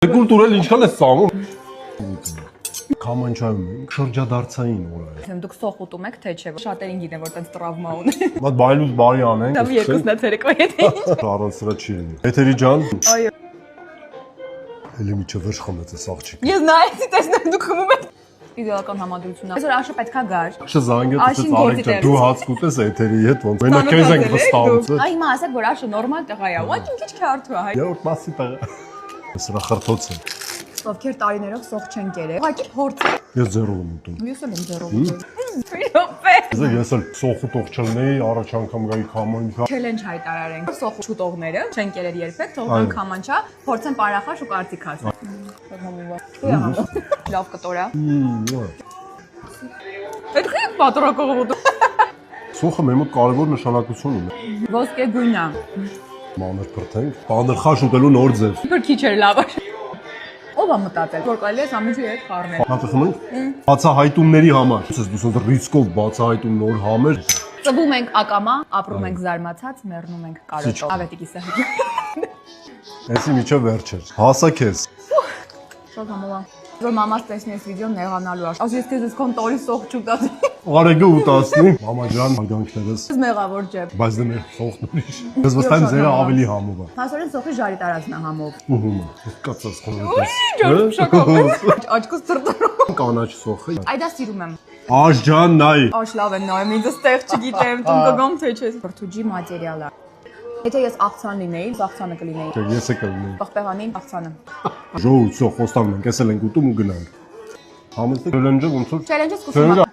Կուլտուրել ինչքան է սամում։ Kamançayım ենք, շրջադարձային օր է։ Եմ դուք սոխ ուտում եք, թե չէ։ Շատերին գիտեմ, որ տենց տրավմա ունի։ Մատ բայլուց բարի անենք։ Դա երկուսն է ցերեկվա եթե ինչ։ Առանց սրա չի լինի։ Էթերի ջան։ Այո։ Էլի միջը վերջ խմեց էս աղջիկ։ Ես նայեցի տեսնեմ դուք խմում եք։ Իդեալական համադրությունն է։ Այսօր Աշը պետքա գար։ Շզանգը դες արեք ջան։ Դու հաց կուտես էթերի հետ ոնց։ Մենակ քեզ ենք վստահում։ Այ հիմա ասեք, որ Աշը նորմալ տղա է։ Ոչ ինչ քարթու է։ Երրորդ մասի տղա։ Սրա խրթոցը։ Ովքեր տարիներով սոխ չեն կերել։ Ուղղակի փորձ։ Ես ձեռով եմ ուտում։ Ես էլ եմ ձեռով ուտում։ Ես էլ սոխ ուտող չլնեի, առաջ անգամ գայի քամանչա։ Չելենջ հայտարարենք։ Սոխ չուտողները չեն կերել երբեք, թողան քամանչա, փորձեն պարախաշ ու կարծիք ասեն։ Լավ կտորա։ Այդ խիտ պատրակող ուտում։ Սոխը մեր մոտ կարևոր նշանակություն ունի։ Ոսկե գույն է։ Մանր փրթենք, պանրխաշ ուտելու նոր ձև։ Իբր քիչ էր լավ։ Ո՞վ է մտածել, որ կարելի է ամենի հետ խառնել։ Հատը խմենք։ Բացահայտումների համար։ Ոնց ես դու ռիսկով բացահայտում նոր համեր։ Ծվում ենք ակամա, ապրում ենք զարմացած, մեռնում ենք կարոտով։ Ավետիկի սահի։ Էսի միջը վերջ էր։ Հասա քեզ։ Շատ համով։ Որ մամաս տեսնի այս վիդեոն նեղանալու է։ Ասես քեզ այսքան տարի սոխ չուտած։ Արեգը ուտացնի։ Մամա ջան, հարգանքներս։ Ես մեղավոր ջեփ։ Բայց դե մեր սոխն ուրիշ։ Ես վստահ եմ ձերը ավելի համով է։ Հասորեն սոխի ժարի տարածն է համով։ Ուհում։ Կացած խորհուրդ։ Ջան, շոկով։ Աչքուս տրտռում։ Կանաչ սոխը։ Այ դա սիրում եմ։ Աշ ջան, նայ։ Աշ լավ է նայում, ինձ ստեղ չգիտեմ, տուն կգամ թե չէ։ Բրթուջի մատերիալ է։ Եթե ես աղցան լինեի, աղցանը կլինեի։ Ես է կլինեի։ Պղպեղանի աղցանը։ Ժողովուրդ սոխ խոստանում ենք, էսել ենք ուտում ու գնանք։ Համեցեք չելենջը ոնց որ Չելենջը սկսում է։